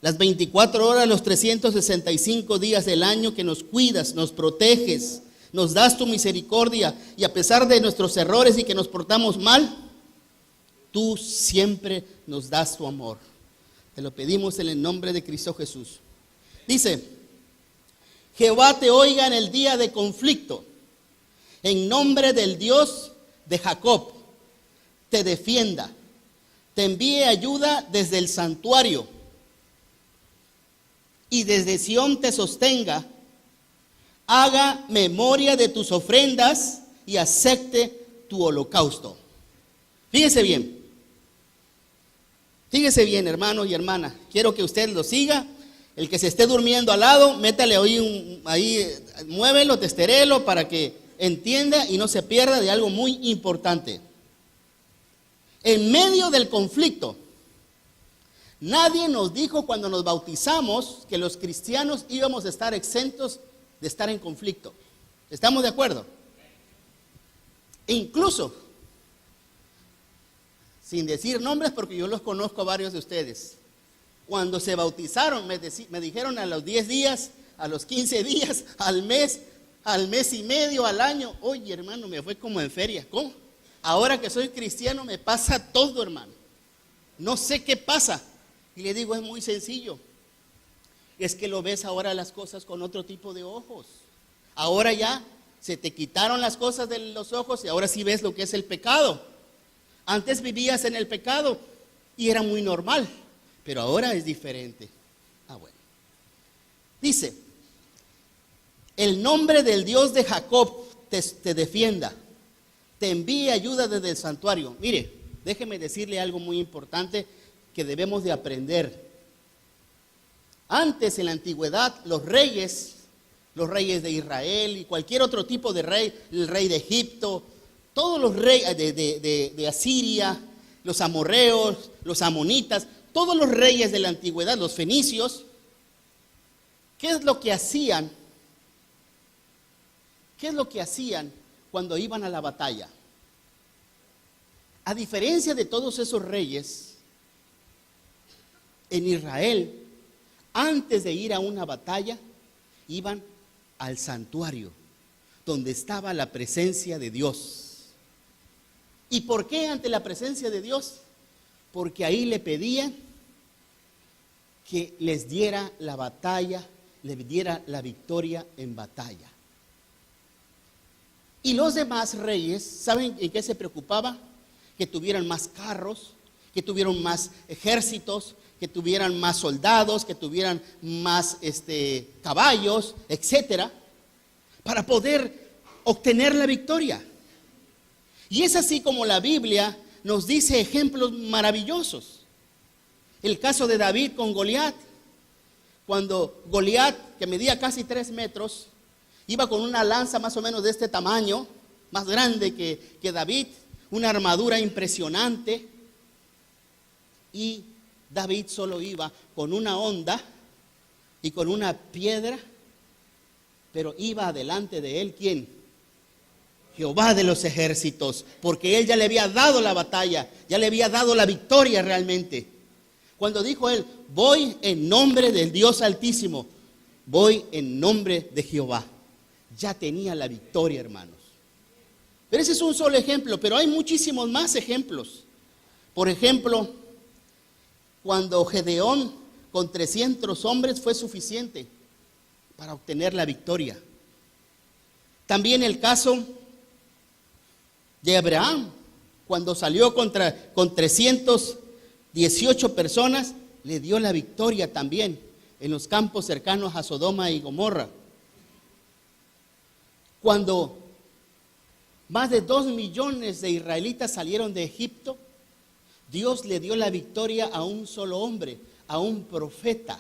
las 24 horas, los 365 días del año, que nos cuidas, nos proteges, nos das tu misericordia, y a pesar de nuestros errores y que nos portamos mal, tú siempre nos das tu amor. Te lo pedimos en el nombre de Cristo Jesús. Dice: Jehová te oiga en el día de conflicto, en nombre del Dios de Jacob, te defienda, te envíe ayuda desde el santuario, y desde Sión te sostenga, haga memoria de tus ofrendas y acepte tu holocausto. Fíjese bien, hermanos y hermanas, quiero que usted lo siga. El que se esté durmiendo al lado, métale ahí, muévelo, testerelo, para que entienda y no se pierda de algo muy importante. En medio del conflicto, nadie nos dijo cuando nos bautizamos que los cristianos íbamos a estar exentos de estar en conflicto. ¿Estamos de acuerdo? E incluso, sin decir nombres, porque yo los conozco a varios de ustedes, cuando se bautizaron, me dijeron a los 10 días, a los 15 días, al mes y medio, al año: oye, hermano, me fue como en feria. ¿Cómo? Ahora que soy cristiano me pasa todo, hermano. No sé qué pasa. Y le digo: es muy sencillo. Es que lo ves ahora las cosas con otro tipo de ojos. Ahora ya se te quitaron las cosas de los ojos y ahora sí ves lo que es el pecado. Antes vivías en el pecado y era muy normal, pero ahora es diferente. Bueno. Dice: el nombre del Dios de Jacob te defienda, te envíe ayuda desde el santuario. Mire, déjeme decirle algo muy importante que debemos de aprender. Antes, en la antigüedad, los reyes de Israel y cualquier otro tipo de rey, el rey de Egipto, todos los reyes de Asiria, los amorreos, los amonitas, todos los reyes de la antigüedad, los fenicios, ¿qué es lo que hacían? ¿Qué es lo que hacían cuando iban a la batalla? A diferencia de todos esos reyes, en Israel, antes de ir a una batalla, iban al santuario, donde estaba la presencia de Dios. ¿Y por qué ante la presencia de Dios? Porque ahí le pedían que les diera la batalla, les diera la victoria en batalla. Y los demás reyes, ¿saben en qué se preocupaba? Que tuvieran más carros, que tuvieran más ejércitos, que tuvieran más soldados, que tuvieran más caballos, etcétera, para poder obtener la victoria. Y es así como la Biblia nos dice ejemplos maravillosos. El caso de David con Goliat, cuando Goliat, que medía casi 3 metros, iba con una lanza más o menos de este tamaño, más grande que David, una armadura impresionante, y David solo iba con una honda y con una piedra, pero iba adelante de él, ¿quién? Jehová de los ejércitos, porque él ya le había dado la batalla, ya le había dado la victoria realmente. Cuando dijo él: voy en nombre del Dios Altísimo, voy en nombre de Jehová, ya tenía la victoria, hermanos. Pero ese es un solo ejemplo, pero hay muchísimos más ejemplos. Por ejemplo, cuando Gedeón con 300 hombres fue suficiente para obtener la victoria. También el caso de Abraham, cuando salió con 318 personas, le dio la victoria también en los campos cercanos a Sodoma y Gomorra. Cuando más de 2 millones de israelitas salieron de Egipto, Dios le dio la victoria a un solo hombre, a un profeta.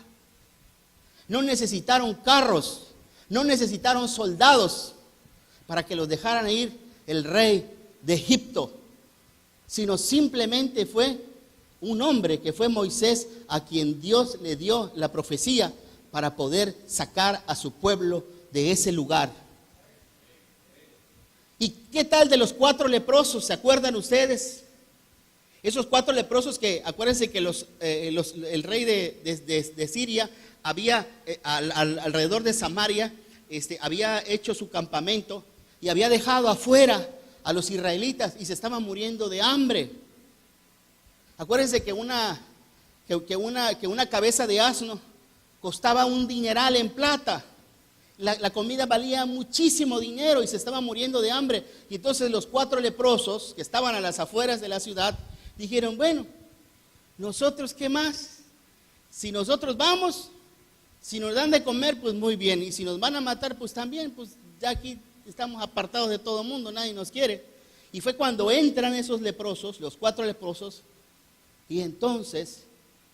No necesitaron carros, no necesitaron soldados para que los dejaran ir el rey de Egipto, sino simplemente fue un hombre que fue Moisés, a quien Dios le dio la profecía para poder sacar a su pueblo de ese lugar. ¿Y qué tal de los 4 leprosos? ¿Se acuerdan ustedes? Esos 4 leprosos que, acuérdense que el rey de Siria había, alrededor de Samaria, había hecho su campamento y había dejado afuera a los israelitas y se estaban muriendo de hambre. Acuérdense que una cabeza de asno costaba un dineral en plata. La comida valía muchísimo dinero y se estaban muriendo de hambre. Y entonces los 4 leprosos que estaban a las afueras de la ciudad dijeron, bueno, ¿nosotros qué más? Si nosotros vamos, si nos dan de comer, pues muy bien. Y si nos van a matar, pues también, pues ya aquí estamos apartados de todo el mundo, nadie nos quiere. Y fue cuando entran esos leprosos, los 4 leprosos, y entonces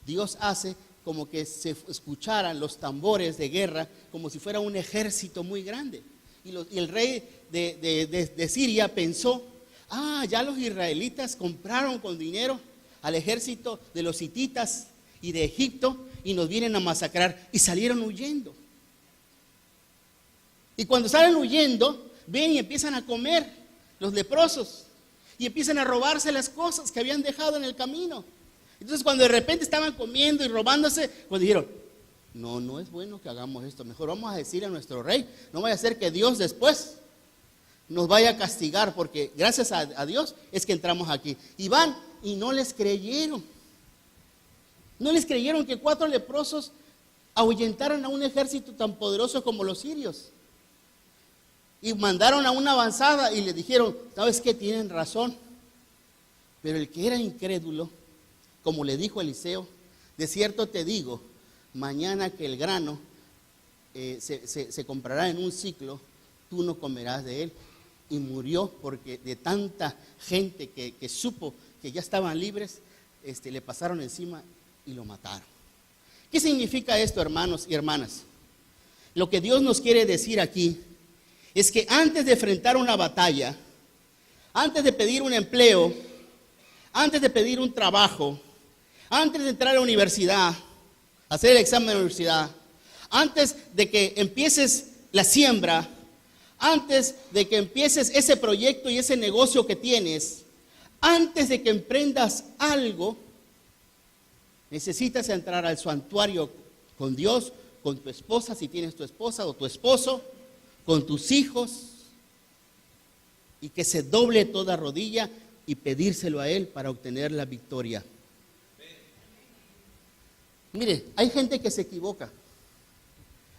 Dios hace como que se escucharan los tambores de guerra, como si fuera un ejército muy grande. Y el rey de Siria pensó, ya los israelitas compraron con dinero al ejército de los hititas y de Egipto y nos vienen a masacrar. Y salieron huyendo. Y cuando salen huyendo, ven y empiezan a comer los leprosos y empiezan a robarse las cosas que habían dejado en el camino. Entonces cuando de repente estaban comiendo y robándose, pues dijeron, no es bueno que hagamos esto, mejor vamos a decir a nuestro rey, no vaya a ser que Dios después nos vaya a castigar, porque gracias a Dios es que entramos aquí. Y van y no les creyeron. No les creyeron que 4 leprosos ahuyentaran a un ejército tan poderoso como los sirios. Y mandaron a una avanzada y le dijeron, ¿sabes qué? Tienen razón. Pero el que era incrédulo, como le dijo Eliseo, de cierto te digo, mañana que el grano se comprará en un ciclo, tú no comerás de él. Y murió porque de tanta gente que supo que ya estaban libres, le pasaron encima y lo mataron. ¿Qué significa esto, hermanos y hermanas? Lo que Dios nos quiere decir aquí es que antes de enfrentar una batalla, antes de pedir un empleo, antes de pedir un trabajo, antes de entrar a la universidad, hacer el examen de la universidad, antes de que empieces la siembra, antes de que empieces ese proyecto y ese negocio que tienes, antes de que emprendas algo, necesitas entrar al santuario con Dios, con tu esposa, si tienes tu esposa o tu esposo, con tus hijos, y que se doble toda rodilla y pedírselo a Él para obtener la victoria. Mire, hay gente que se equivoca.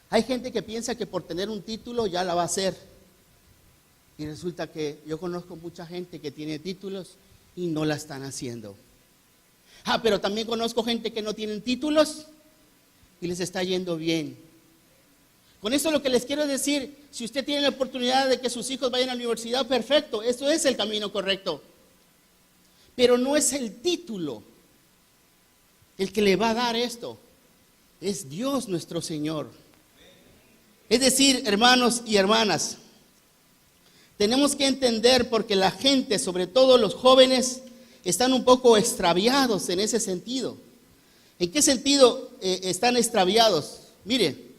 Hay gente que piensa que por tener un título ya la va a hacer. Y resulta que yo conozco mucha gente que tiene títulos y no la están haciendo. Pero también conozco gente que no tienen títulos y les está yendo bien. Con esto lo que les quiero decir, si usted tiene la oportunidad de que sus hijos vayan a la universidad, perfecto, eso es el camino correcto. Pero no es el título el que le va a dar esto, es Dios nuestro Señor. Es decir, hermanos y hermanas, tenemos que entender porque la gente, sobre todo los jóvenes, están un poco extraviados en ese sentido. ¿En qué sentido están extraviados? Mire,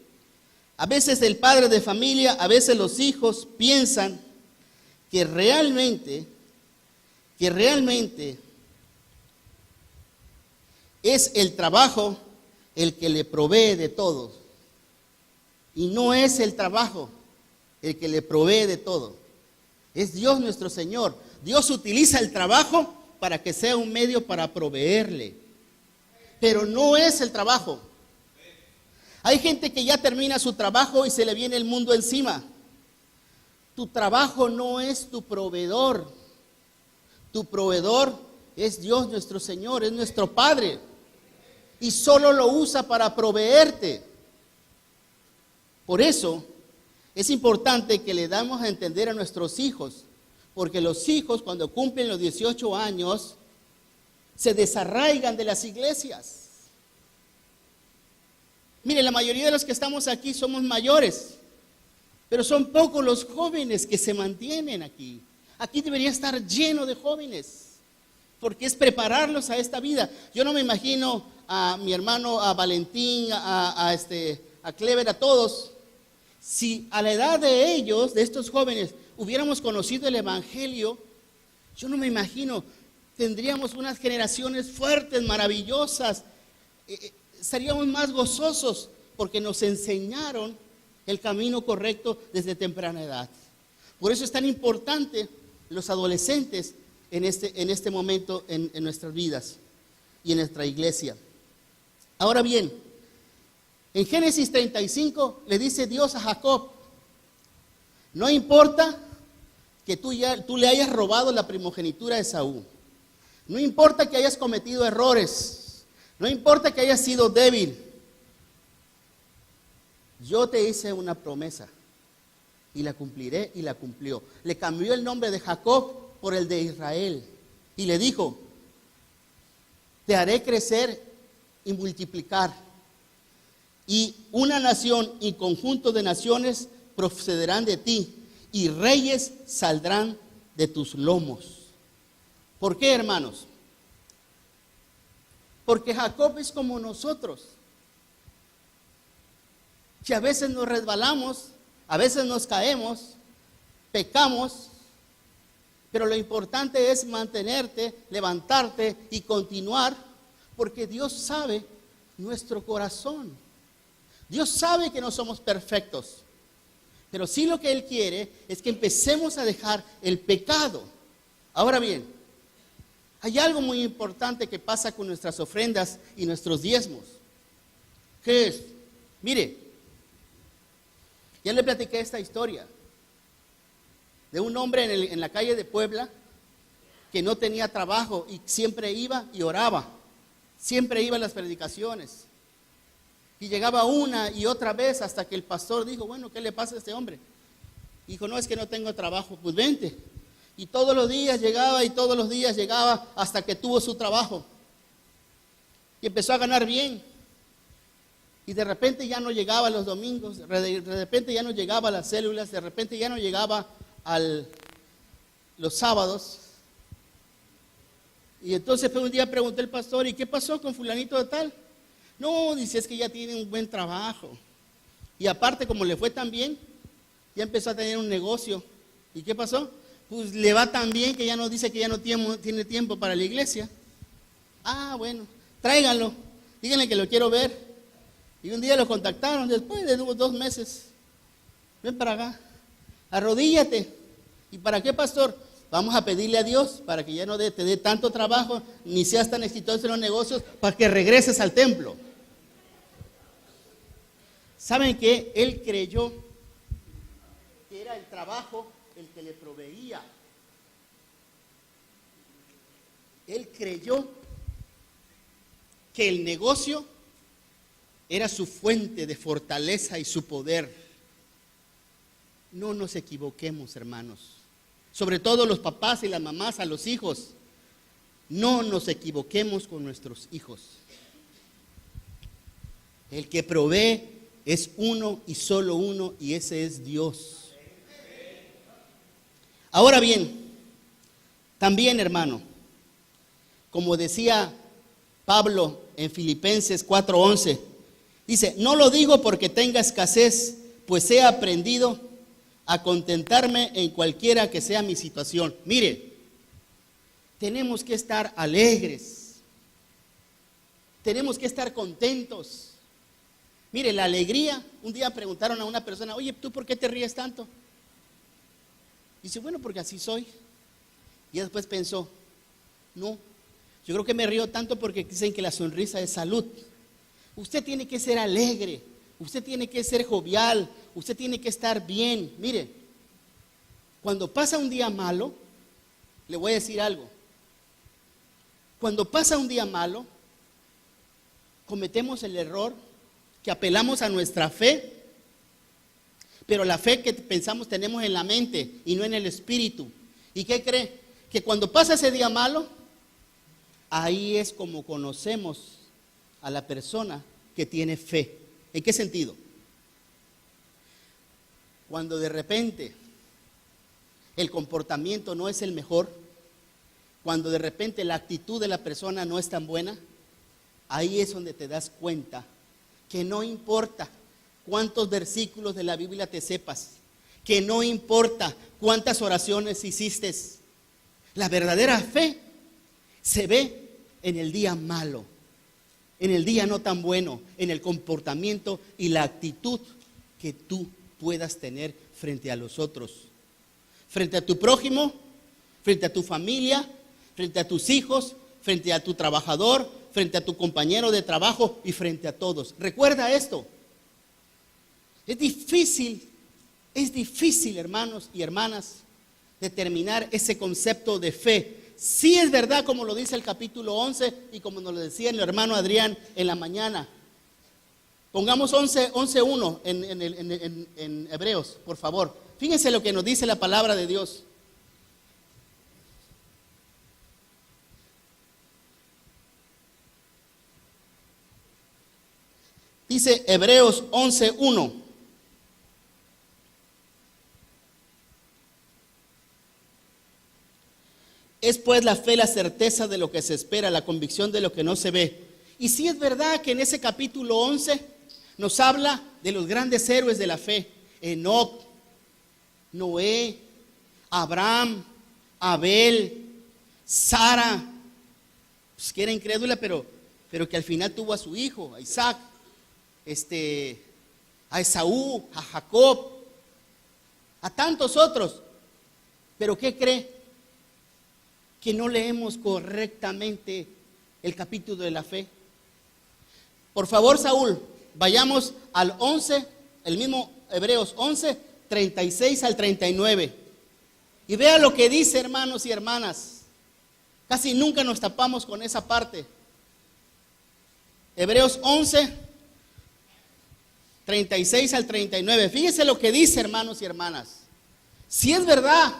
a veces el padre de familia, a veces los hijos piensan que realmente es el trabajo el que le provee de todo. Y no es el trabajo el que le provee de todo. Es Dios nuestro Señor. Dios utiliza el trabajo para que sea un medio para proveerle. Pero no es el trabajo. Hay gente que ya termina su trabajo y se le viene el mundo encima. Tu trabajo no es tu proveedor. Tu proveedor es Dios nuestro Señor, es nuestro Padre. Y solo lo usa para proveerte. Por eso es importante que le damos a entender a nuestros hijos, porque los hijos cuando cumplen los 18 años se desarraigan de las iglesias. Mire, la mayoría de los que estamos aquí somos mayores, pero son pocos los jóvenes que se mantienen aquí. Aquí debería estar lleno de jóvenes, porque es prepararlos a esta vida. Yo no me imagino a mi hermano, a Valentín, a Clever, a todos, si a la edad de ellos, de estos jóvenes, hubiéramos conocido el Evangelio, yo no me imagino tendríamos unas generaciones fuertes, maravillosas, seríamos más gozosos porque nos enseñaron el camino correcto desde temprana edad. Por eso es tan importante los adolescentes en este momento en nuestras vidas y en nuestra iglesia. Ahora bien, en Génesis 35 le dice Dios a Jacob: no importa que tú le hayas robado la primogenitura de Esaú, no importa que hayas cometido errores, no importa que hayas sido débil, yo te hice una promesa y la cumpliré, y la cumplió. Le cambió el nombre de Jacob por el de Israel y le dijo: te haré crecer y multiplicar, y una nación y conjunto de naciones procederán de ti, y reyes saldrán de tus lomos. ¿Por qué, hermanos? Porque Jacob es como nosotros, que a veces nos resbalamos, a veces nos caemos, pecamos, pero lo importante es mantenerte, levantarte y continuar, porque Dios sabe nuestro corazón. Dios sabe que no somos perfectos, pero sí lo que Él quiere es que empecemos a dejar el pecado. Ahora bien, hay algo muy importante que pasa con nuestras ofrendas y nuestros diezmos. ¿Qué es? Mire, ya le platiqué esta historia de un hombre en la calle de Puebla que no tenía trabajo y siempre iba y oraba, siempre iba a las predicaciones. Y llegaba una y otra vez hasta que el pastor dijo: bueno, ¿qué le pasa a este hombre? Dijo: no, es que no tengo trabajo. Pues vente. Y todos los días llegaba y todos los días llegaba hasta que tuvo su trabajo. Y empezó a ganar bien. Y de repente ya no llegaba los domingos, de repente ya no llegaba a las células, de repente ya no llegaba los sábados. Y entonces un día pregunté al pastor: ¿y qué pasó con fulanito de tal? No, dice, es que ya tiene un buen trabajo. Y aparte, como le fue tan bien, ya empezó a tener un negocio. ¿Y qué pasó? Pues le va tan bien que ya no dice que ya no tiene tiempo para la iglesia. Ah, bueno, tráiganlo, díganle que lo quiero ver. Y un día lo contactaron, después de 2 meses. Ven para acá, arrodíllate. ¿Y para qué, pastor? Vamos a pedirle a Dios para que ya no te dé tanto trabajo, ni seas tan exitoso en los negocios, para que regreses al templo. ¿Saben qué? Él creyó que era el trabajo el que le proveía. Él creyó que el negocio era su fuente de fortaleza y su poder. No nos equivoquemos, hermanos. Sobre todo los papás y las mamás a los hijos. No nos equivoquemos con nuestros hijos. El que provee es uno y solo uno, y ese es Dios. Ahora bien, también, hermano, como decía Pablo en Filipenses 4:11, dice: no lo digo porque tenga escasez, pues he aprendido a contentarme en cualquiera que sea mi situación. Mire, tenemos que estar alegres, tenemos que estar contentos. Mire, la alegría, un día preguntaron a una persona: oye, ¿tú por qué te ríes tanto? Dice: bueno, porque así soy. Y después pensó: no, yo creo que me río tanto porque dicen que la sonrisa es salud. Usted tiene que ser alegre, usted tiene que ser jovial, usted tiene que estar bien. Mire, cuando pasa un día malo, le voy a decir algo. Cuando pasa un día malo, cometemos el error que apelamos a nuestra fe, pero la fe que pensamos tenemos en la mente y no en el espíritu. ¿Y qué cree? Que cuando pasa ese día malo, ahí es como conocemos a la persona que tiene fe. ¿En qué sentido? Cuando de repente el comportamiento no es el mejor, cuando de repente la actitud de la persona no es tan buena, ahí es donde te das cuenta que no importa cuántos versículos de la Biblia te sepas, que no importa cuántas oraciones hiciste, la verdadera fe se ve en el día malo, en el día no tan bueno, en el comportamiento y la actitud que tú puedas tener frente a los otros, frente a tu prójimo, frente a tu familia, frente a tus hijos, frente a tu trabajador, frente a tu compañero de trabajo y frente a todos. Recuerda esto. Es difícil, hermanos y hermanas, determinar ese concepto de fe. Sí es verdad, como lo dice el capítulo 11 y como nos lo decía el hermano Adrián en la mañana. Pongamos 11:1 en Hebreos, por favor. Fíjense lo que nos dice la palabra de Dios. Dice Hebreos 11:1. Es pues la fe la certeza de lo que se espera, la convicción de lo que no se ve. Y sí es verdad que en ese capítulo 11 nos habla de los grandes héroes de la fe. Enoc, Noé, Abraham, Abel, Sara, pues que era incrédula, pero que al final tuvo a su hijo, a Isaac, a Esaú, a Jacob, a tantos otros. Pero ¿qué cree? Que no leemos correctamente el capítulo de la fe. Por favor, Saúl, vayamos al 11, el mismo Hebreos 11, 36 al 39. Y vea lo que dice, hermanos y hermanas. Casi nunca nos tapamos con esa parte. Hebreos 11, 36 al 39. Fíjese lo que dice, hermanos y hermanas. Si es verdad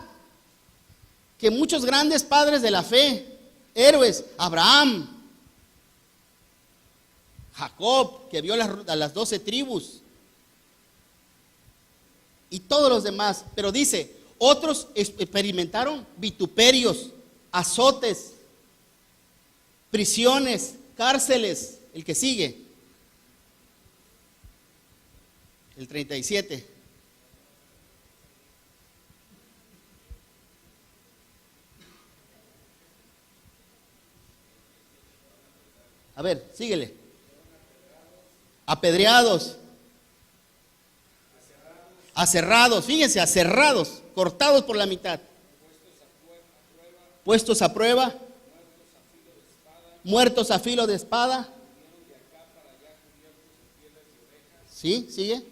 que muchos grandes padres de la fe, héroes, Abraham, Jacob, que vio a las 12 tribus, y todos los demás, pero dice, otros experimentaron vituperios, azotes, prisiones, cárceles, el que sigue, el 37. A ver, síguele. Apedreados. Aserrados, fíjense, aserrados, cortados por la mitad. Puestos a prueba. Muertos a filo de espada. ¿Sí? ¿Sigue?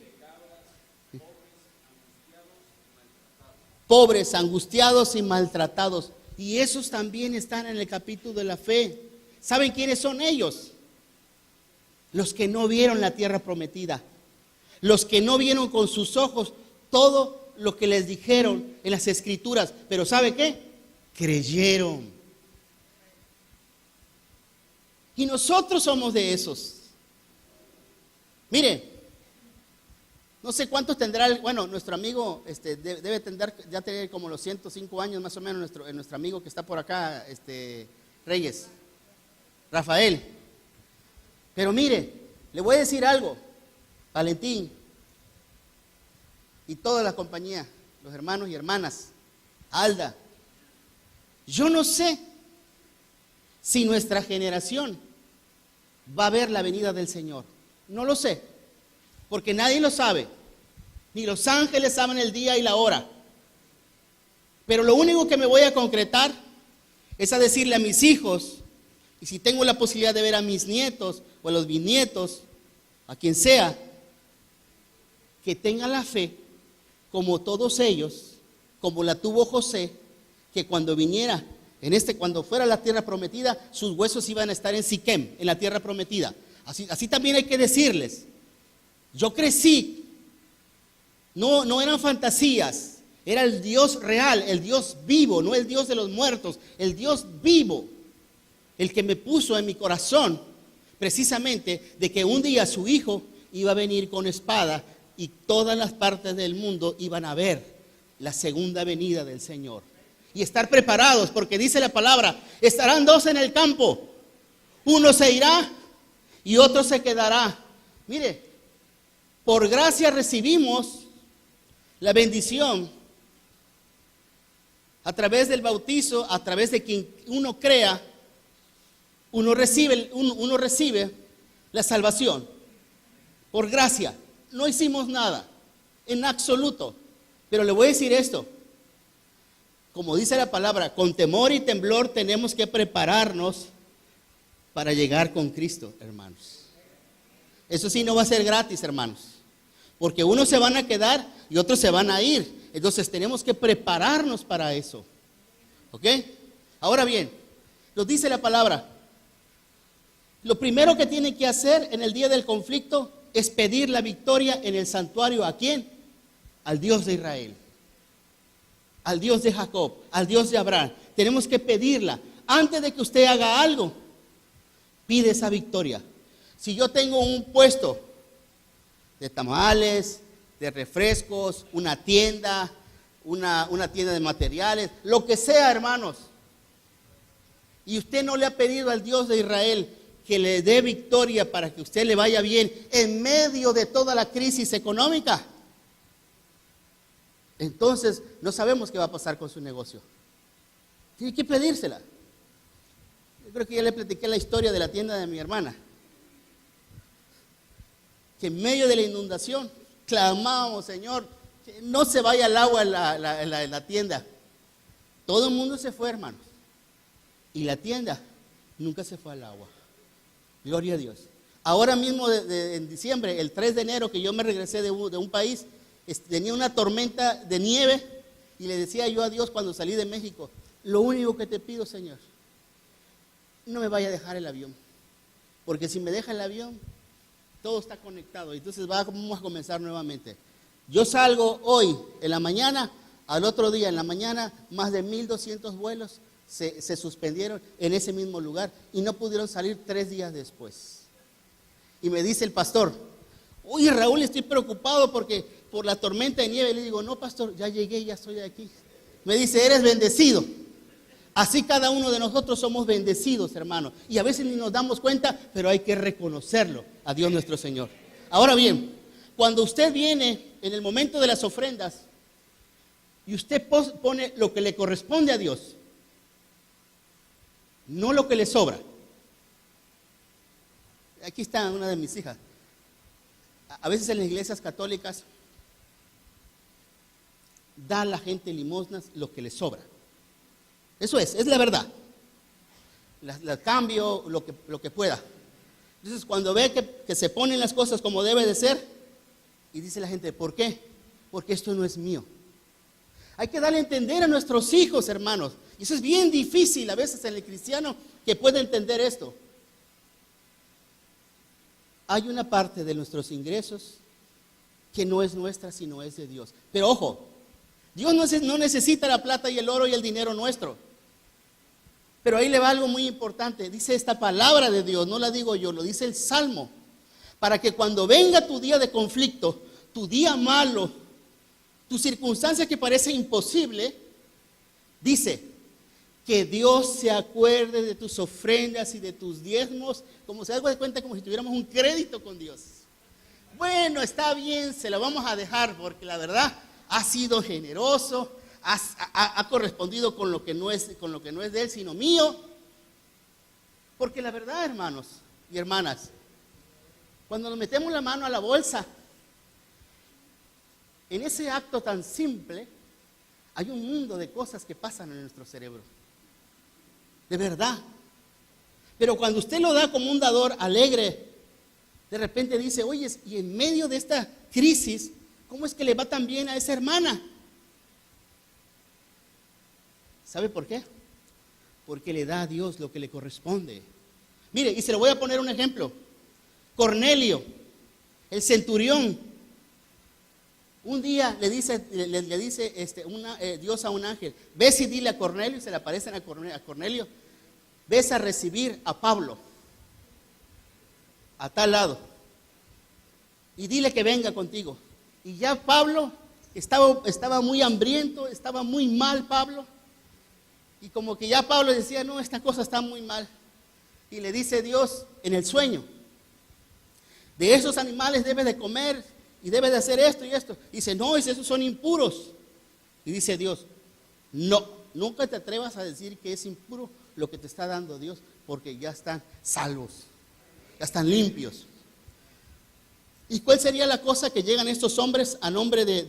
Pobres, angustiados y maltratados. Y esos también están en el capítulo de la fe. ¿Saben quiénes son ellos? Los que no vieron la tierra prometida. Los que no vieron con sus ojos todo lo que les dijeron en las escrituras. Pero ¿sabe qué? Creyeron. Y nosotros somos de esos. Mire, no sé cuántos tendrá, nuestro amigo debe tener como los 105 años más o menos, nuestro amigo que está por acá, Reyes. Rafael. Pero mire, le voy a decir algo, Valentín y toda la compañía, los hermanos y hermanas, Alda, yo no sé si nuestra generación va a ver la venida del Señor. No lo sé, porque nadie lo sabe, ni los ángeles saben el día y la hora. Pero lo único que me voy a concretar es a decirle a mis hijos, y si tengo la posibilidad de ver a mis nietos o a los bisnietos, a quien sea, que tengan la fe como todos ellos, como la tuvo José, que cuando viniera, cuando fuera a la tierra prometida, sus huesos iban a estar en Siquem, en la tierra prometida. Así también hay que decirles. Yo crecí, no eran fantasías, era el Dios real, el Dios vivo, no el Dios de los muertos, el Dios vivo. El que me puso en mi corazón precisamente de que un día su hijo iba a venir con espada y todas las partes del mundo iban a ver la segunda venida del Señor. Y estar preparados, porque dice la palabra, estarán dos en el campo, uno se irá y otro se quedará. Mire, por gracia recibimos la bendición a través del bautizo, a través de quien uno crea, uno recibe la salvación por gracia. No hicimos nada, en absoluto. Pero le voy a decir esto. Como dice la palabra, con temor y temblor tenemos que prepararnos para llegar con Cristo, hermanos. Eso sí, no va a ser gratis, hermanos. Porque unos se van a quedar y otros se van a ir. Entonces tenemos que prepararnos para eso. ¿Ok? Ahora bien, nos dice la palabra. Lo primero que tienen que hacer en el día del conflicto es pedir la victoria en el santuario. ¿A quién? Al Dios de Israel, al Dios de Jacob, al Dios de Abraham. Tenemos que pedirla. Antes de que usted haga algo, pide esa victoria. Si yo tengo un puesto de tamales, de refrescos, una tienda de materiales, lo que sea, hermanos, y usted no le ha pedido al Dios de Israel que le dé victoria para que usted le vaya bien en medio de toda la crisis económica, entonces no sabemos qué va a pasar con su negocio. Tiene que pedírsela. Yo creo que ya le platiqué la historia de la tienda de mi hermana, que en medio de la inundación clamábamos, Señor, que no se vaya el agua en la tienda. Todo el mundo se fue, hermanos, y la tienda nunca se fue al agua. Gloria a Dios. Ahora mismo en diciembre, el 3 de enero, que yo me regresé de un país, tenía una tormenta de nieve y le decía yo a Dios cuando salí de México, lo único que te pido, Señor, no me vaya a dejar el avión, porque si me deja el avión, todo está conectado, entonces vamos a comenzar nuevamente. Yo salgo hoy en la mañana, al otro día en la mañana, más de 1,200 vuelos se suspendieron en ese mismo lugar y no pudieron salir 3 días después. Y me dice el pastor, oye Raúl, estoy preocupado por la tormenta de nieve. Le digo, no pastor, ya llegué, ya estoy aquí. Me dice, eres bendecido. Así cada uno de nosotros somos bendecidos, hermano. Y a veces ni nos damos cuenta, pero hay que reconocerlo a Dios nuestro Señor. Ahora bien, cuando usted viene en el momento de las ofrendas y usted pone lo que le corresponde a Dios, no lo que le sobra. Aquí está una de mis hijas. A veces en las iglesias católicas da a la gente limosnas lo que le sobra. Eso es la verdad. La cambio lo que pueda. Entonces cuando ve que se ponen las cosas como debe de ser, y dice la gente, ¿por qué? Porque esto no es mío. Hay que darle a entender a nuestros hijos, hermanos. Y eso es bien difícil a veces en el cristiano que pueda entender esto. Hay una parte de nuestros ingresos que no es nuestra, sino es de Dios. Pero ojo, Dios no necesita la plata y el oro y el dinero nuestro. Pero ahí le va algo muy importante. Dice esta palabra de Dios, no la digo yo, lo dice el Salmo. Para que cuando venga tu día de conflicto, tu día malo, tu circunstancia que parece imposible, dice que Dios se acuerde de tus ofrendas y de tus diezmos, como se da cuenta, como si tuviéramos un crédito con Dios. Bueno, está bien, se la vamos a dejar, porque la verdad ha sido generoso, ha correspondido con lo que no es de Él, sino mío. Porque la verdad, hermanos y hermanas, cuando nos metemos la mano a la bolsa, en ese acto tan simple, hay un mundo de cosas que pasan en nuestro cerebro. De verdad. Pero cuando usted lo da como un dador alegre, de repente dice, oye, y en medio de esta crisis, ¿cómo es que le va tan bien a esa hermana? ¿Sabe por qué? Porque le da a Dios lo que le corresponde. Mire, y se lo voy a poner un ejemplo. Cornelio, el centurión, un día le dice Dios a un ángel, ves y dile a Cornelio, y se le aparecen a Cornelio, ves a recibir a Pablo a tal lado y dile que venga contigo. Y ya Pablo estaba muy hambriento, estaba muy mal Pablo, y como que ya Pablo decía, no, esta cosa está muy mal, y le dice Dios en el sueño, de esos animales debes de comer y debes de hacer esto y esto. Y dice, no, esos son impuros. Y dice Dios, no, nunca te atrevas a decir que es impuro lo que te está dando Dios, porque ya están salvos, ya están limpios. ¿Y cuál sería la cosa? Que llegan estos hombres a nombre de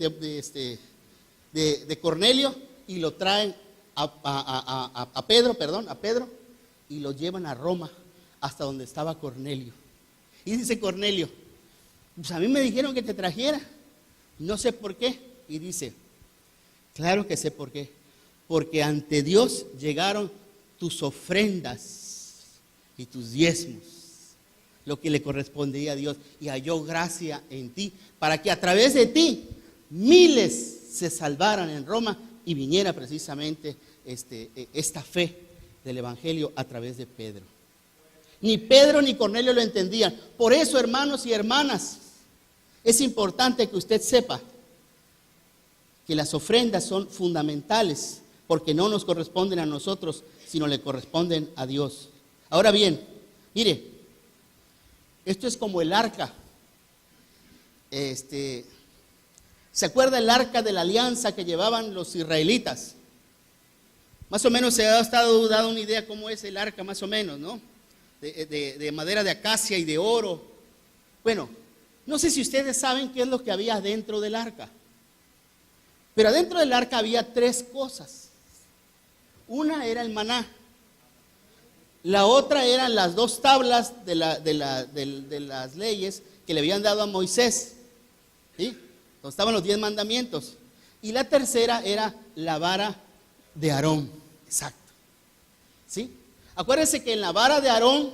Cornelio y lo traen a Pedro, y lo llevan a Roma, hasta donde estaba Cornelio. Y dice Cornelio, pues a mí me dijeron que te trajera, no sé por qué. Y dice, claro que sé por qué, porque ante Dios llegaron tus ofrendas y tus diezmos, lo que le correspondía a Dios, y halló gracia en ti, para que a través de ti miles se salvaran en Roma y viniera precisamente esta fe del Evangelio a través de Pedro. Ni Pedro ni Cornelio lo entendían. Por eso, hermanos y hermanas, es importante que usted sepa que las ofrendas son fundamentales, porque no nos corresponden a nosotros, sino le corresponden a Dios. Ahora bien, mire, esto es como el arca. ¿Se acuerda el arca de la alianza que llevaban los israelitas? Más o menos se ha estado dando una idea cómo es el arca, más o menos, ¿no? De madera de acacia y de oro. Bueno, no sé si ustedes saben qué es lo que había dentro del arca. Pero adentro del arca había 3 cosas. Una era el maná. La otra eran las 2 tablas de las leyes que le habían dado a Moisés, ¿sí? Donde estaban los 10 mandamientos. Y la tercera era la vara de Aarón. Exacto. ¿Sí? Acuérdense que en la vara de Aarón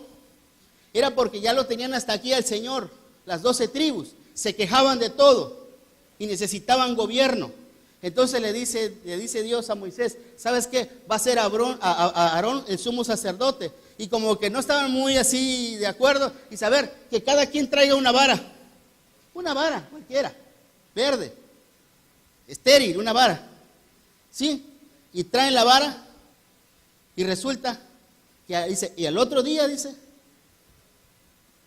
era porque ya lo tenían hasta aquí al Señor, las 12 tribus. Se quejaban de todo y necesitaban gobierno. Entonces le dice Dios a Moisés, ¿sabes qué? Va a ser Aarón el sumo sacerdote. Y como que no estaban muy así de acuerdo, y saber que cada quien traiga una vara cualquiera, verde, estéril, una vara, ¿sí? Y traen la vara y resulta que dice, y al otro día dice,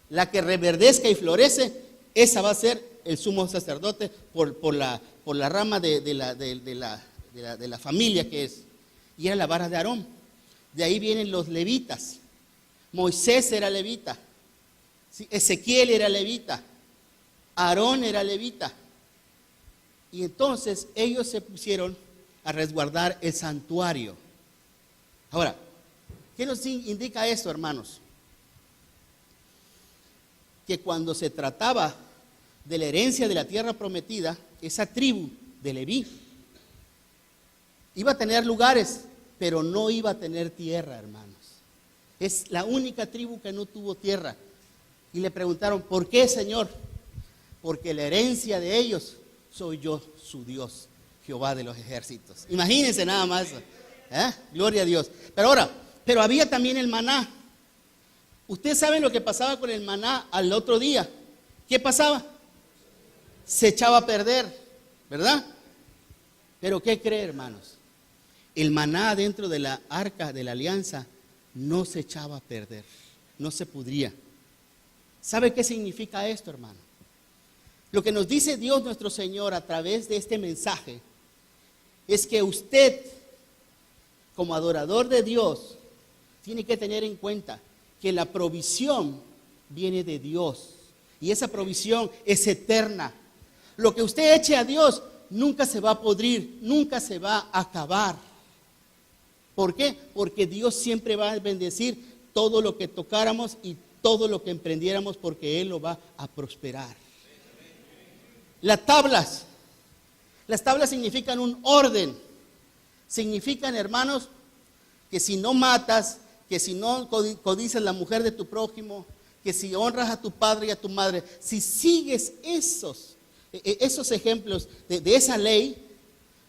la que reverdezca y florece, esa va a ser el sumo sacerdote por la rama de la familia que es. Y era la vara de Aarón. De ahí vienen los levitas. Moisés era levita, ¿sí? Ezequiel era levita, Aarón era levita. Y entonces ellos se pusieron a resguardar el santuario. Ahora, ¿qué nos indica esto, hermanos? Que cuando se trataba de la herencia de la tierra prometida, esa tribu de Leví iba a tener lugares, pero no iba a tener tierra, hermanos. Es la única tribu que no tuvo tierra. Y le preguntaron, ¿por qué, Señor? Porque la herencia de ellos soy yo, su Dios, Jehová de los ejércitos. Imagínense nada más. Gloria a Dios. Pero había también el maná. Ustedes saben lo que pasaba con el maná al otro día. ¿Qué pasaba? Se echaba a perder, ¿verdad? Pero ¿qué cree, hermanos? El maná dentro de la arca de la alianza no se echaba a perder, no se pudría. ¿Sabe qué significa esto, hermano? Lo que nos dice Dios nuestro Señor a través de este mensaje es que usted, como adorador de Dios, tiene que tener en cuenta que la provisión viene de Dios y esa provisión es eterna. Lo que usted eche a Dios nunca se va a podrir, nunca se va a acabar. ¿Por qué? Porque Dios siempre va a bendecir todo lo que tocáramos y todo lo que emprendiéramos, porque Él lo va a prosperar. Las tablas significan un orden. Significan, hermanos, que si no matas, que si no codicias la mujer de tu prójimo, que si honras a tu padre y a tu madre, si sigues esos ejemplos de esa ley,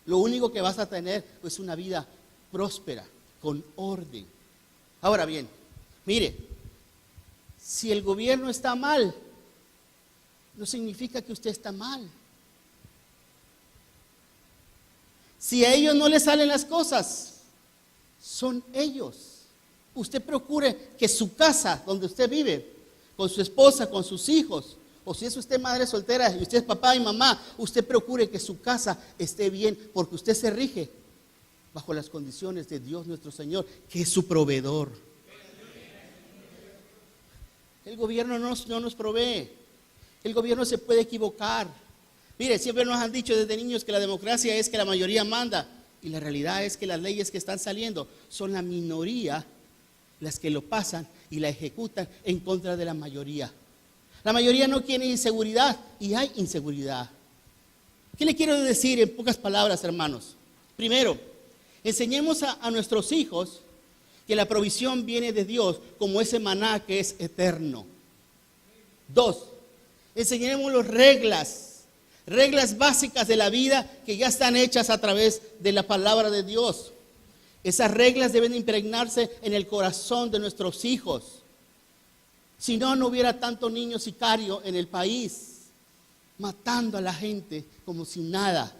lo único que vas a tener es una vida próspera, con orden. Ahora bien, mire, si el gobierno está mal, no significa que usted está mal. Si a ellos no les salen las cosas, son ellos. Usted procure que su casa, donde usted vive, con su esposa, con sus hijos, o si es usted madre soltera y usted es papá y mamá, usted procure que su casa esté bien, porque usted se rige bajo las condiciones de Dios nuestro Señor, que es su proveedor. El gobierno no nos provee. El gobierno se puede equivocar. Mire, siempre nos han dicho desde niños que la democracia es que la mayoría manda. Y la realidad es que las leyes que están saliendo son la minoría las que lo pasan y la ejecutan en contra de la mayoría. La mayoría no quiere inseguridad y hay inseguridad. ¿Qué le quiero decir en pocas palabras, hermanos? Primero, enseñemos a nuestros hijos que la provisión viene de Dios como ese maná que es eterno. 2, enseñémoslos reglas básicas de la vida que ya están hechas a través de la palabra de Dios. Esas reglas deben impregnarse en el corazón de nuestros hijos. Si no, no hubiera tanto niño sicario en el país, matando a la gente como si nada.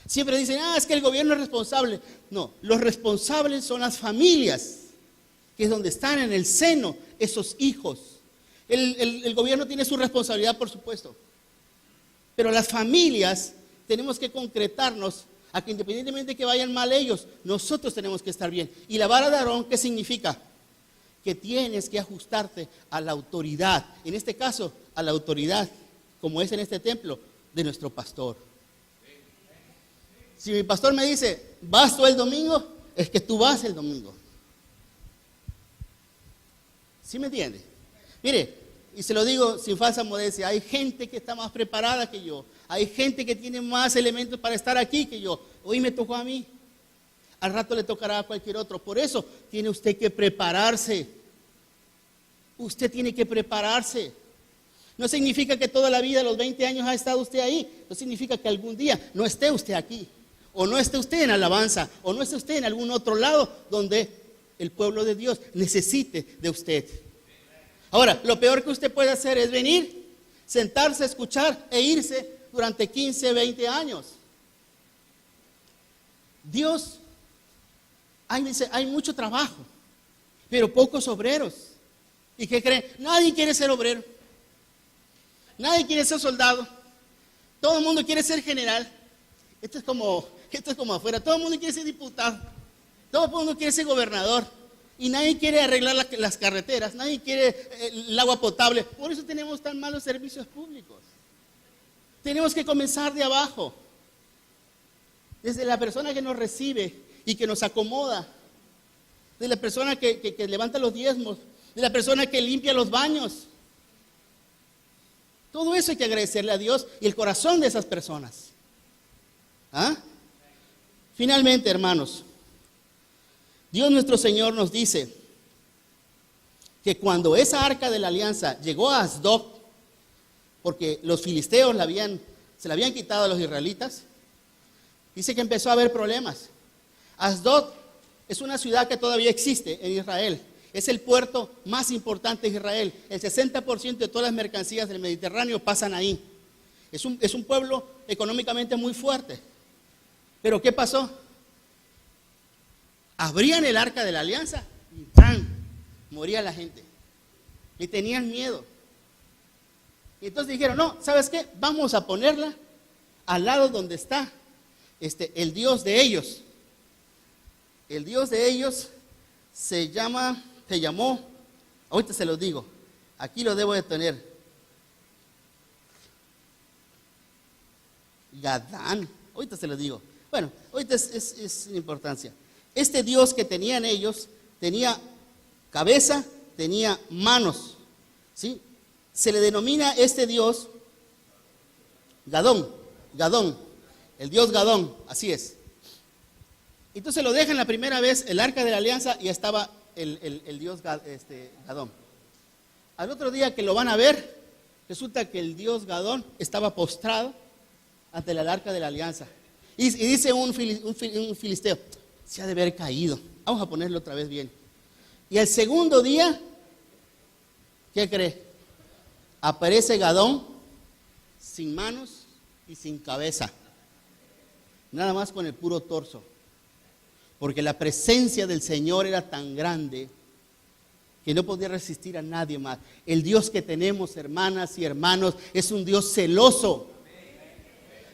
Siempre dicen, es que el gobierno es responsable. No, los responsables son las familias, que es donde están en el seno esos hijos. El gobierno tiene su responsabilidad, por supuesto. Pero las familias tenemos que concretarnos a que independientemente de que vayan mal ellos, nosotros tenemos que estar bien. Y la vara de Aarón, ¿qué significa? Que tienes que ajustarte a la autoridad. En este caso, a la autoridad, como es en este templo, de nuestro pastor. Si mi pastor me dice, ¿vas tú el domingo? Es que tú vas el domingo. ¿Sí me entiende? Mire, y se lo digo sin falsa modestia, hay gente que está más preparada que yo. Hay gente que tiene más elementos para estar aquí que yo. Hoy me tocó a mí. Al rato le tocará a cualquier otro. Por eso tiene usted que prepararse. Usted tiene que prepararse. No significa que toda la vida, los 20 años, ha estado usted ahí. No significa que algún día no esté usted aquí. O no esté usted en alabanza. O no esté usted en algún otro lado donde el pueblo de Dios necesite de usted. Ahora, lo peor que usted puede hacer es venir, sentarse, escuchar e irse durante 15, 20 años. Dios, hay mucho trabajo, pero pocos obreros. ¿Y qué creen? Nadie quiere ser obrero. Nadie quiere ser soldado. Todo el mundo quiere ser general. Esto es como afuera. Todo el mundo quiere ser diputado. Todo el mundo quiere ser gobernador. Y nadie quiere arreglar las carreteras. Nadie quiere el agua potable. Por eso tenemos tan malos servicios públicos. Tenemos que comenzar de abajo. Desde la persona que nos recibe y que nos acomoda. De la persona que levanta los diezmos. De la persona que limpia los baños. Todo eso hay que agradecerle a Dios y el corazón de esas personas. Finalmente, hermanos, Dios nuestro Señor nos dice que cuando esa arca de la alianza llegó a Asdod, porque los filisteos se la habían quitado a los israelitas, dice que empezó a haber problemas. Asdod es una ciudad que todavía existe en Israel. Es el puerto más importante de Israel. El 60% de todas las mercancías del Mediterráneo pasan ahí. Es un pueblo económicamente muy fuerte. Pero ¿qué pasó? Abrían el arca de la alianza y ¡pam!, moría la gente. Y tenían miedo. Y entonces dijeron, no, ¿sabes qué? Vamos a ponerla al lado donde está el Dios de ellos. El Dios de ellos se llamó, ahorita se los digo, aquí lo debo de tener, Gadán, ahorita se los digo. Bueno, ahorita es sin importancia. Este Dios que tenían ellos, tenía cabeza, tenía manos, ¿sí? Se le denomina este Dios Gadón, el Dios Gadón, así es. Entonces lo dejan la primera vez, el arca de la alianza, y estaba el Dios Gadón. Al otro día que lo van a ver, resulta que el Dios Gadón estaba postrado ante el arca de la alianza. Y dice un filisteo, se ha de haber caído. Vamos a ponerlo otra vez bien. Y el segundo día, ¿qué cree? Aparece Gadón sin manos y sin cabeza. Nada más con el puro torso. Porque la presencia del Señor era tan grande que no podía resistir a nadie más. El Dios que tenemos, hermanas y hermanos, es un Dios celoso.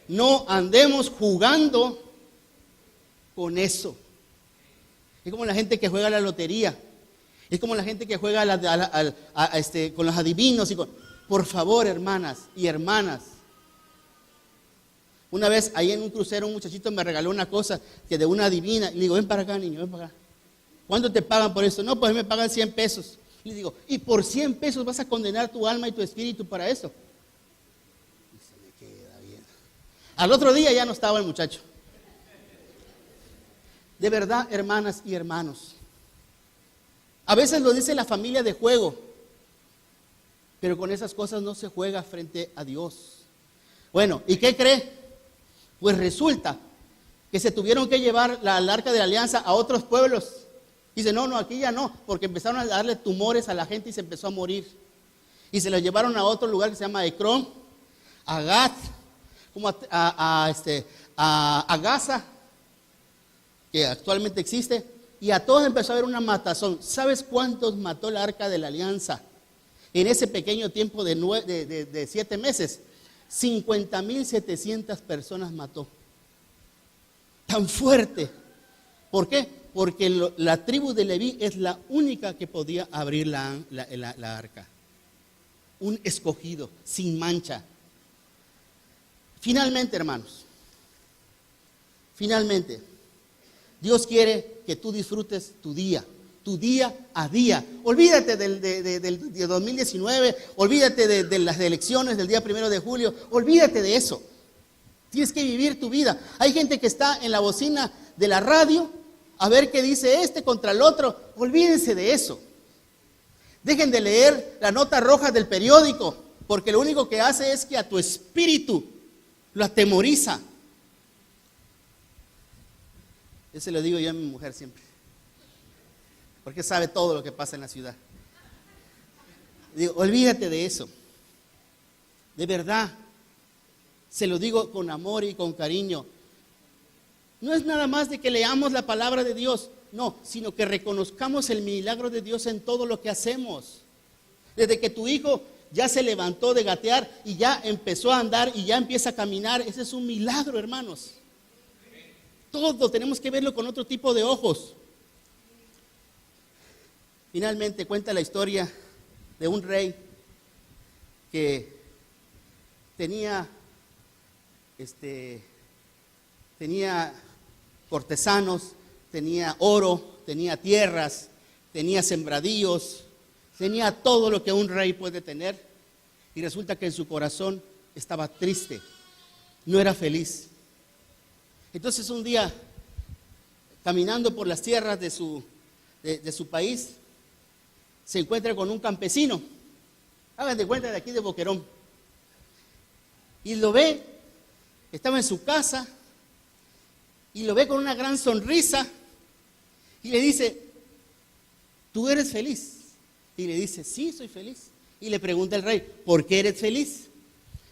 No andemos jugando con eso. Es como la gente que juega a la lotería. Es como la gente que juega con los adivinos. Por favor, hermanas y hermanas. Una vez ahí en un crucero un muchachito me regaló una cosa que de una adivina. Y le digo, ven para acá, niño, ven para acá. ¿Cuánto te pagan por eso? No, pues me pagan 100 pesos. Y le digo, ¿y por 100 pesos vas a condenar tu alma y tu espíritu para eso? Y se me queda bien. Al otro día ya no estaba el muchacho. De verdad, hermanas y hermanos. A veces lo dice la familia de juego. Pero con esas cosas no se juega frente a Dios. Bueno, ¿y qué cree? Pues resulta que se tuvieron que llevar al Arca de la Alianza a otros pueblos. Dice, no, aquí ya no, porque empezaron a darle tumores a la gente y se empezó a morir. Y se los llevaron a otro lugar que se llama Ecrón, a Gat, como a Gaza, que actualmente existe, y a todos empezó a haber una matazón. ¿Sabes cuántos mató el Arca de la Alianza? En ese pequeño tiempo de 7 meses, 50,700 personas mató. Tan fuerte. ¿Por qué? Porque la tribu de Leví es la única que podía abrir la arca. Un escogido, sin mancha. Finalmente, hermanos, Dios quiere que tú disfrutes tu día a día. Olvídate del 2019, olvídate de las elecciones del día 1 de julio, olvídate de eso. Tienes que vivir tu vida. Hay gente que está en la bocina de la radio a ver qué dice este contra el otro. Olvídense de eso. Dejen de leer la nota roja del periódico, porque lo único que hace es que a tu espíritu lo atemoriza. Eso lo digo yo a mi mujer siempre, porque sabe todo lo que pasa en la ciudad. Digo, olvídate de eso. De verdad, se lo digo con amor y con cariño. No es nada más de que leamos la palabra de Dios, no, sino que reconozcamos el milagro de Dios en todo lo que hacemos. Desde que tu hijo ya se levantó de gatear y ya empezó a andar y ya empieza a caminar, ese es un milagro, hermanos. Todo tenemos que verlo con otro tipo de ojos. Finalmente cuenta la historia de un rey que tenía cortesanos, tenía oro, tenía tierras, tenía sembradíos, tenía todo lo que un rey puede tener, y resulta que en su corazón estaba triste, no era feliz. Entonces un día, caminando por las tierras de su país, se encuentra con un campesino, hagan de cuenta de aquí de Boquerón, y lo ve, estaba en su casa, y lo ve con una gran sonrisa, y le dice, ¿tú eres feliz? Y le dice, sí, soy feliz. Y le pregunta el rey, ¿por qué eres feliz?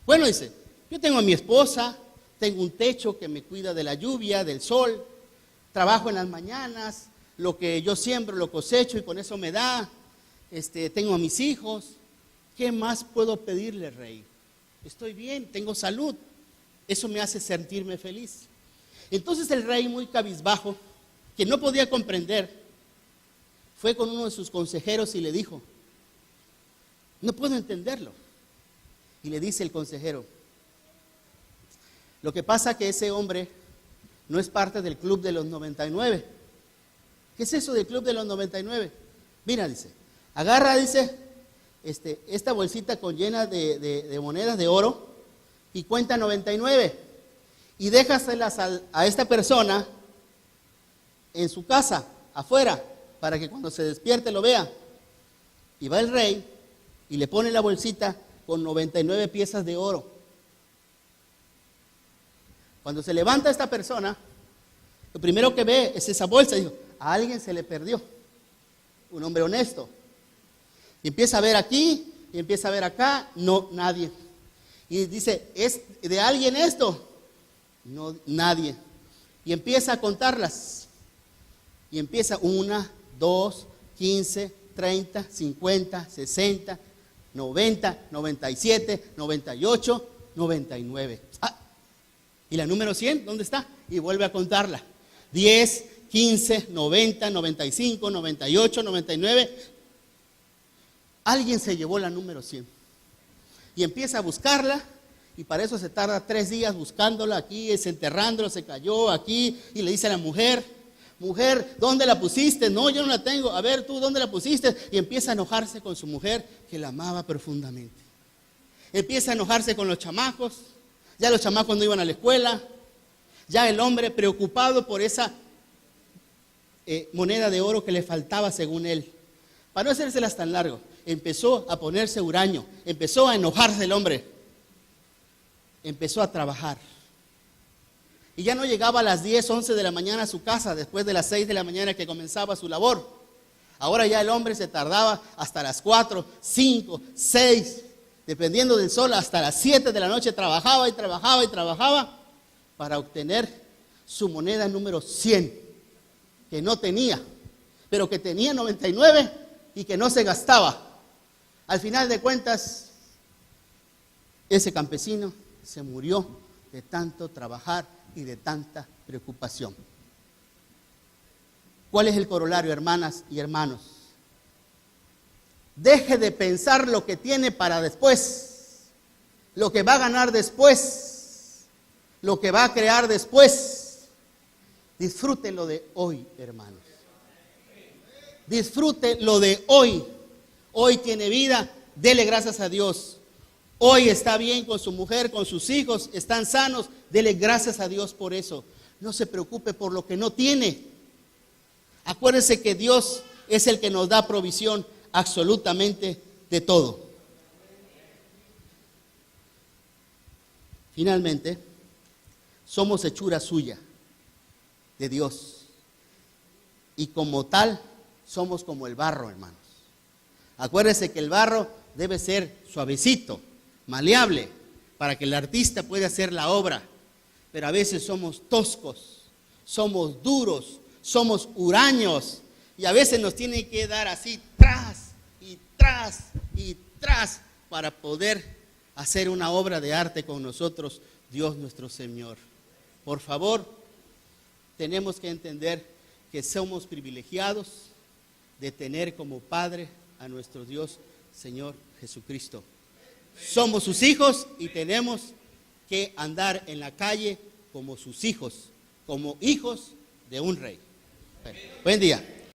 Bueno, dice, yo tengo a mi esposa, tengo un techo que me cuida de la lluvia, del sol, trabajo en las mañanas, lo que yo siembro lo cosecho y con eso me da, tengo a mis hijos, ¿qué más puedo pedirle, rey? Estoy bien, tengo salud, eso me hace sentirme feliz. Entonces el rey, muy cabizbajo, que no podía comprender, fue con uno de sus consejeros y le dijo, no puedo entenderlo. Y le dice el consejero, lo que pasa es que ese hombre no es parte del club de los 99. ¿Qué es eso del club de los 99? Mira, dice, agarra, dice, esta bolsita llena de monedas de oro y cuenta 99 y déjaselas a esta persona en su casa, afuera, para que cuando se despierte lo vea. Y va el rey y le pone la bolsita con 99 piezas de oro. Cuando se levanta esta persona, lo primero que ve es esa bolsa. Dijo, a alguien se le perdió, un hombre honesto. Y empieza a ver aquí, y empieza a ver acá, no, nadie. Y dice, ¿es de alguien esto? No, nadie. Y empieza a contarlas. Y empieza 1, 2, 15, 30, 50, 60, 90, 97, 98, 99. ¿Y la número 100? ¿Dónde está? Y vuelve a contarla. 10, 15, 90, 95, 98, 99. Alguien se llevó la número 100 y empieza a buscarla, y para eso se tarda 3 días buscándola aquí, desenterrándola, se cayó aquí, y le dice a la mujer, ¿dónde la pusiste? No, yo no la tengo. A ver, tú, ¿dónde la pusiste? Y empieza a enojarse con su mujer, que la amaba profundamente. Empieza a enojarse con los chamacos. Ya los chamacos no iban a la escuela. Ya el hombre, preocupado por esa moneda de oro que le faltaba según él. Para no hacérselas tan largo, empezó a ponerse huraño, empezó a enojarse el hombre, empezó a trabajar. Y ya no llegaba a las 10, 11 de la mañana a su casa, después de las 6 de la mañana que comenzaba su labor. Ahora ya el hombre se tardaba hasta las 4, 5, 6, dependiendo del sol, hasta las 7 de la noche trabajaba y trabajaba y trabajaba para obtener su moneda número 100, que no tenía, pero que tenía 99 y que no se gastaba. Al final de cuentas, ese campesino se murió de tanto trabajar y de tanta preocupación. ¿Cuál es el corolario, hermanas y hermanos? Deje de pensar lo que tiene para después, lo que va a ganar después, lo que va a crear después. Disfrute lo de hoy, hermanos. Disfrute lo de hoy. Hoy tiene vida, dele gracias a Dios. Hoy está bien con su mujer, con sus hijos, están sanos, dele gracias a Dios por eso. No se preocupe por lo que no tiene. Acuérdese que Dios es el que nos da provisión absolutamente de todo. Finalmente, somos hechura suya, de Dios. Y como tal, somos como el barro, hermanos. Acuérdese que el barro debe ser suavecito, maleable, para que el artista pueda hacer la obra. Pero a veces somos toscos, somos duros, somos huraños, y a veces nos tiene que dar así tras y tras y tras para poder hacer una obra de arte con nosotros, Dios nuestro Señor. Por favor, tenemos que entender que somos privilegiados de tener como Padre a nuestro Dios, Señor Jesucristo. Somos sus hijos y tenemos que andar en la calle como sus hijos, como hijos de un rey. Buen día.